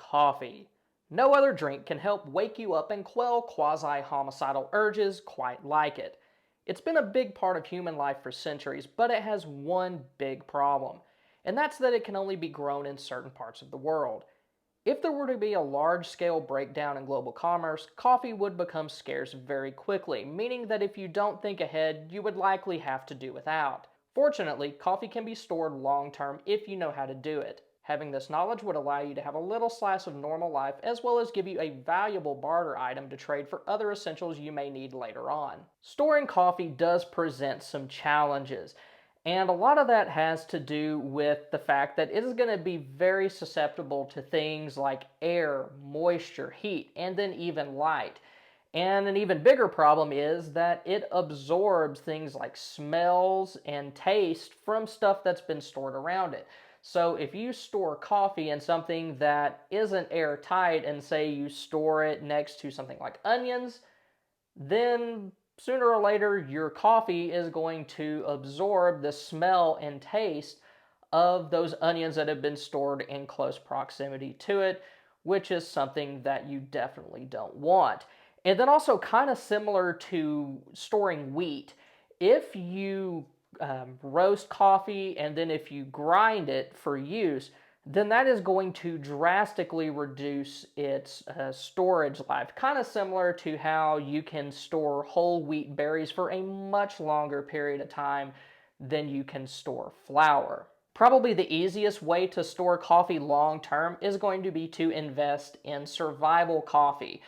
Coffee. No other drink can help wake you up and quell quasi-homicidal urges quite like it. It's been a big part of human life for centuries, but it has one big problem, and that's that it can only be grown in certain parts of the world. If there were to be a large-scale breakdown in global commerce, coffee would become scarce very quickly, meaning that if you don't think ahead, you would likely have to do without. Fortunately, coffee can be stored long-term if you know how to do it. Having this knowledge would allow you to have a little slice of normal life as well as give you a valuable barter item to trade for other essentials you may need later on. Storing coffee does present some challenges. And a lot of that has to do with the fact that it is going to be very susceptible to things like air, moisture, heat, and then even light. And an even bigger problem is that it absorbs things like smells and taste from stuff that's been stored around it. So if you store coffee in something that isn't airtight and say you store it next to something like onions, then sooner or later your coffee is going to absorb the smell and taste of those onions that have been stored in close proximity to it, which is something that you definitely don't want. And then also kind of similar to storing wheat, if you roast coffee and then if you grind it for use, then that is going to drastically reduce its storage life. Kind of similar to how you can store whole wheat berries for a much longer period of time than you can store flour. Probably the easiest way to store coffee long term is going to be to invest in survival coffee.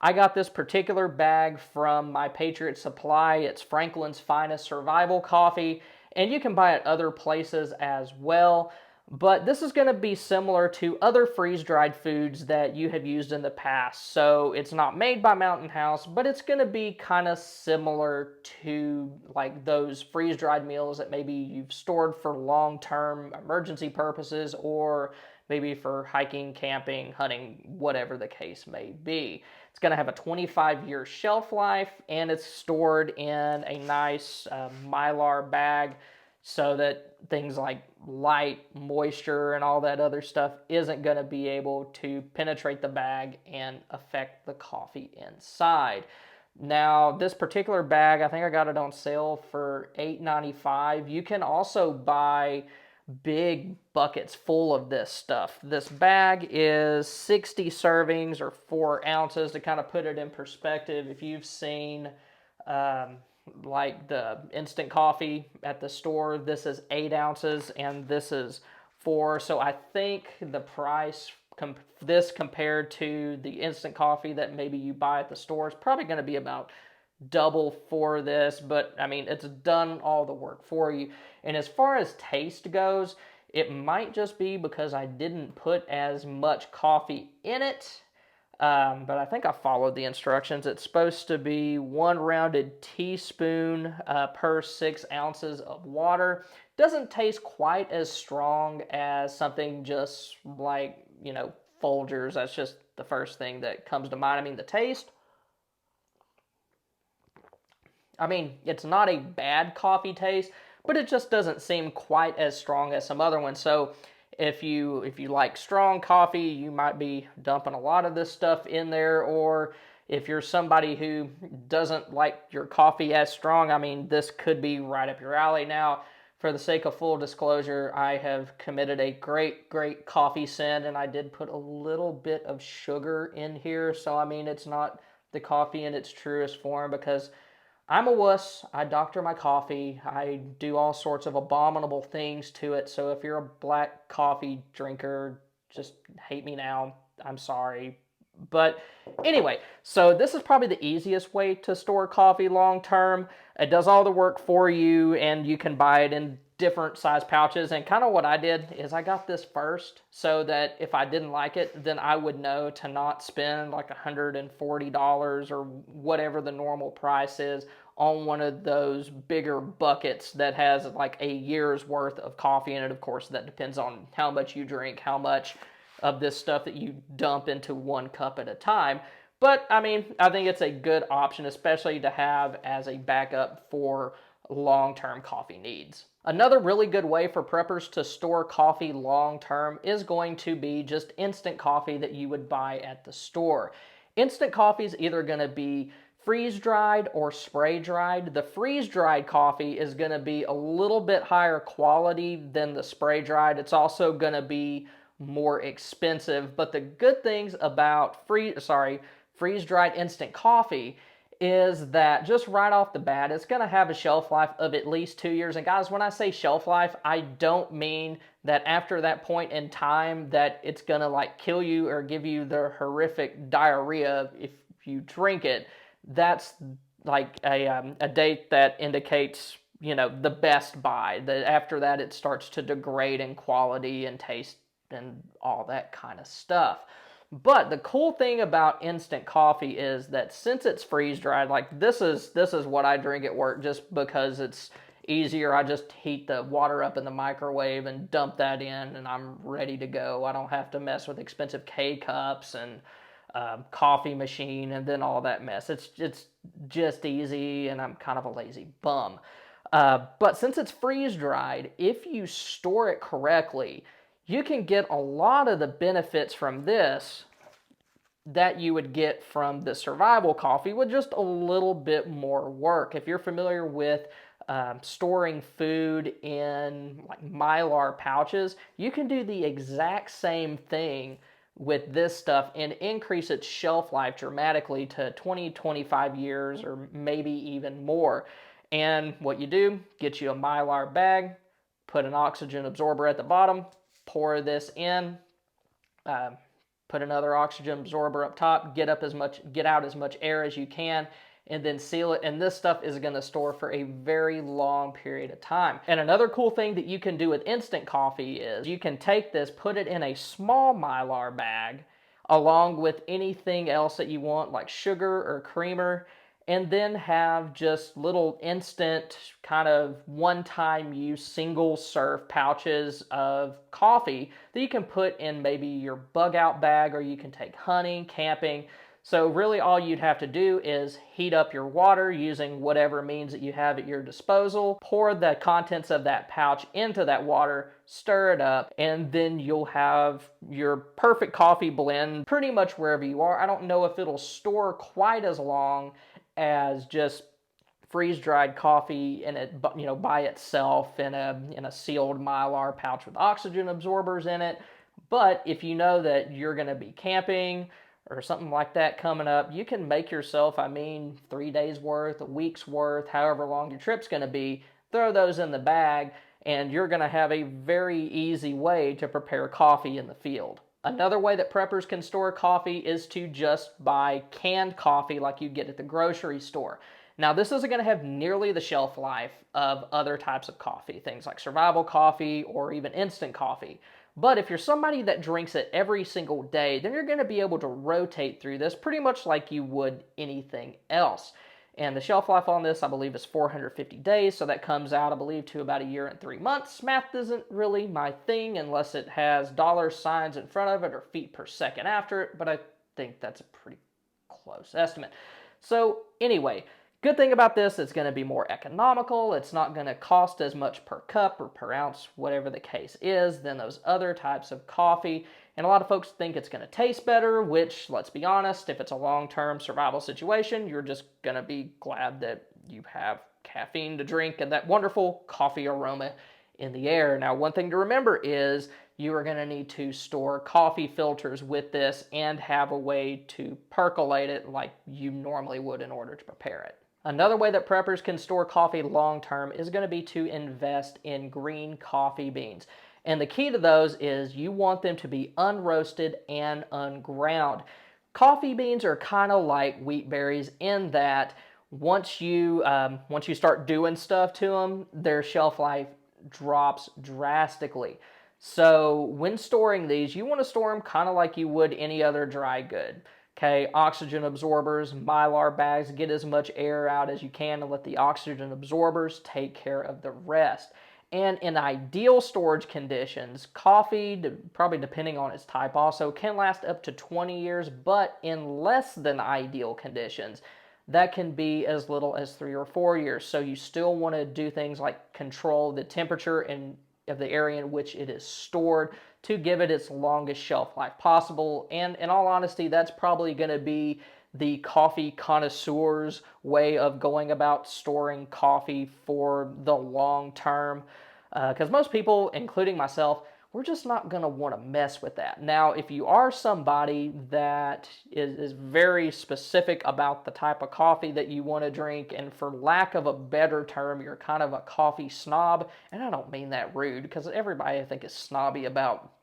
I got this particular bag from my Patriot Supply. It's Franklin's Finest Survival Coffee, and you can buy it other places as well. But this is going to be similar to other freeze-dried foods that you have used in the past. So it's not made by Mountain House, but it's going to be kind of similar to like those freeze-dried meals that maybe you've stored for long-term emergency purposes or maybe for hiking, camping, hunting, whatever the case may be. It's going to have a 25-year shelf life, and it's stored in a nice Mylar bag so that things like light, moisture, and all that other stuff isn't going to be able to penetrate the bag and affect the coffee inside. Now, this particular bag, I think I got it on sale for $8.95. You can also buy big buckets full of this stuff. This bag is 60 servings or 4 ounces. To kind of put it in perspective, if you've seen like the instant coffee at the store, this is 8 ounces and this is 4. So I think the price this compared to the instant coffee that maybe you buy at the store is probably going to be about double for this, but I mean, it's done all the work for you. And as far as taste goes, it might just be because I didn't put as much coffee in it, but I think I followed the instructions. It's supposed to be 1 rounded teaspoon per 6 ounces of water. Doesn't taste quite as strong as something just like, Folgers. That's just the first thing that comes to mind. I mean, the taste, it's not a bad coffee taste, but it just doesn't seem quite as strong as some other ones. So if you like strong coffee, you might be dumping a lot of this stuff in there, or if you're somebody who doesn't like your coffee as strong, this could be right up your alley. Now, for the sake of full disclosure, I have committed a great coffee sin, and I did put a little bit of sugar in here. So, it's not the coffee in its truest form because I'm a wuss. I doctor my coffee. I do all sorts of abominable things to it. So if you're a black coffee drinker, just hate me now. I'm sorry. But anyway, so this is probably the easiest way to store coffee long term. It does all the work for you, and you can buy it in different size pouches. And kind of what I did is I got this first so that if I didn't like it, then I would know to not spend like $140 or whatever the normal price is on one of those bigger buckets that has like a year's worth of coffee in it. Of course, that depends on how much you drink, how much of this stuff that you dump into 1 cup at a time. But I think it's a good option, especially to have as a backup for long-term coffee needs. Another really good way for preppers to store coffee long term is going to be just instant coffee that you would buy at the store. Instant coffee is either going to be freeze dried or spray dried. The freeze dried coffee is going to be a little bit higher quality than the spray dried. It's also going to be more expensive, but the good things about freeze dried instant coffee is that just right off the bat, it's going to have a shelf life of at least 2 years. And guys, when I say shelf life, I don't mean that after that point in time that it's going to like kill you or give you the horrific diarrhea if you drink it. That's like a date that indicates, the best buy. That after that, it starts to degrade in quality and taste and all that kind of stuff. But the cool thing about instant coffee is that since it's freeze dried, like this is what I drink at work just because it's easier. I just heat the water up in the microwave and dump that in, and I'm ready to go. I don't have to mess with expensive K cups and coffee machine and then all that mess. It's just easy, and I'm kind of a lazy bum. But since it's freeze dried, if you store it correctly, you can get a lot of the benefits from this that you would get from the survival coffee with just a little bit more work. If you're familiar with storing food in like Mylar pouches, you can do the exact same thing with this stuff and increase its shelf life dramatically to 20, 25 years or maybe even more. And what you do, get you a Mylar bag, put an oxygen absorber at the bottom, pour this in, put another oxygen absorber up top, get out as much air as you can, and then seal it. And this stuff is going to store for a very long period of time. And another cool thing that you can do with instant coffee is you can take this, put it in a small Mylar bag, along with anything else that you want, like sugar or creamer, and then have just little instant kind of one-time use single serve pouches of coffee that you can put in maybe your bug out bag, or you can take hunting, camping. So really all you'd have to do is heat up your water using whatever means that you have at your disposal, pour the contents of that pouch into that water, stir it up, and then you'll have your perfect coffee blend pretty much wherever you are. I don't know if it'll store quite as long as just freeze-dried coffee in it, by itself in a sealed Mylar pouch with oxygen absorbers in it. But if you know that you're going to be camping or something like that coming up, you can make yourself, 3 days worth, a week's worth, however long your trip's going to be, throw those in the bag, and you're going to have a very easy way to prepare coffee in the field. Another way that preppers can store coffee is to just buy canned coffee like you get at the grocery store. Now, this isn't going to have nearly the shelf life of other types of coffee, things like survival coffee or even instant coffee. But if you're somebody that drinks it every single day, then you're going to be able to rotate through this pretty much like you would anything else. And the shelf life on this, I believe, is 450 days, so that comes out, I believe, to about 1 year and 3 months. Math isn't really my thing unless it has dollar signs in front of it or feet per second after it, but I think that's a pretty close estimate. So anyway, good thing about this, it's going to be more economical. It's not going to cost as much per cup or per ounce, whatever the case is, than those other types of coffee. And a lot of folks think it's going to taste better, which, let's be honest, if it's a long-term survival situation, you're just going to be glad that you have caffeine to drink and that wonderful coffee aroma in the air. Now, one thing to remember is you are going to need to store coffee filters with this and have a way to percolate it like you normally would in order to prepare it. Another way that preppers can store coffee long-term is going to be to invest in green coffee beans. And the key to those is you want them to be unroasted and unground. Coffee beans are kind of like wheat berries in that once you start doing stuff to them, their shelf life drops drastically. So when storing these, you want to store them kind of like you would any other dry good. Okay, oxygen absorbers, Mylar bags, get as much air out as you can and let the oxygen absorbers take care of the rest. And in ideal storage conditions, coffee, probably depending on its type also, can last up to 20 years, but in less than ideal conditions, that can be as little as 3 or 4 years. So you still want to do things like control the temperature and of the area in which it is stored to give it its longest shelf life possible. And in all honesty, that's probably going to be the coffee connoisseur's way of going about storing coffee for the long term. Because most people, including myself, we're just not going to want to mess with that. Now, if you are somebody that is very specific about the type of coffee that you want to drink, and for lack of a better term, you're kind of a coffee snob, and I don't mean that rude, because everybody I think is snobby about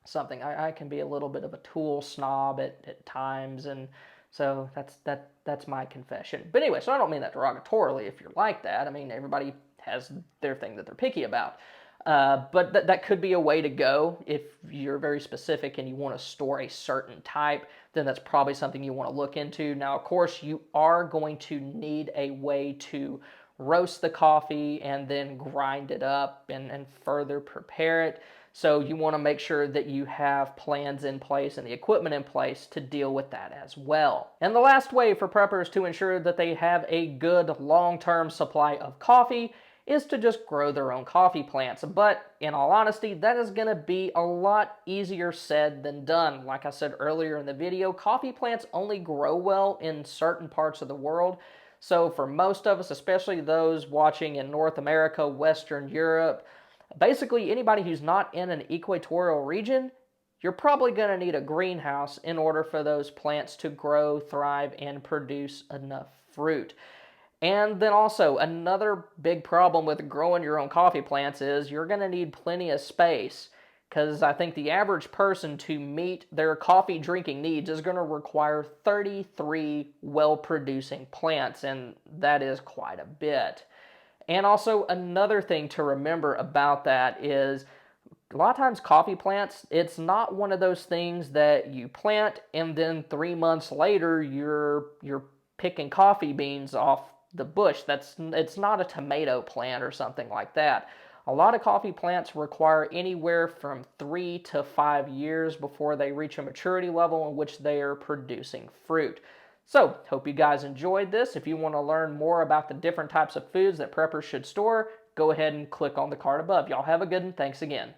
something. I can be a little bit of a tool snob at times, and so that's my confession. But anyway, so I don't mean that derogatorily if you're like that. I mean, everybody has their thing that they're picky about. But that could be a way to go if you're very specific and you want to store a certain type, then that's probably something you want to look into. Now, of course, you are going to need a way to roast the coffee and then grind it up and further prepare it. So you want to make sure that you have plans in place and the equipment in place to deal with that as well. And the last way for preppers to ensure that they have a good long-term supply of coffee is to just grow their own coffee plants. But in all honesty, that is going to be a lot easier said than done. Like I said earlier in the video, coffee plants only grow well in certain parts of the world. So for most of us, especially those watching in North America, Western Europe, basically anybody who's not in an equatorial region, you're probably going to need a greenhouse in order for those plants to grow, thrive, and produce enough fruit. And then also, another big problem with growing your own coffee plants is you're going to need plenty of space, because I think the average person to meet their coffee drinking needs is going to require 33 well-producing plants, and that is quite a bit. And also, another thing to remember about that is a lot of times coffee plants, it's not one of those things that you plant and then 3 months later you're picking coffee beans off the bush. It's not a tomato plant or something like that. A lot of coffee plants require anywhere from 3 to 5 years before they reach a maturity level in which they are producing fruit. So, hope you guys enjoyed this. If you want to learn more about the different types of foods that preppers should store, go ahead and click on the card above. Y'all have a good one. Thanks again.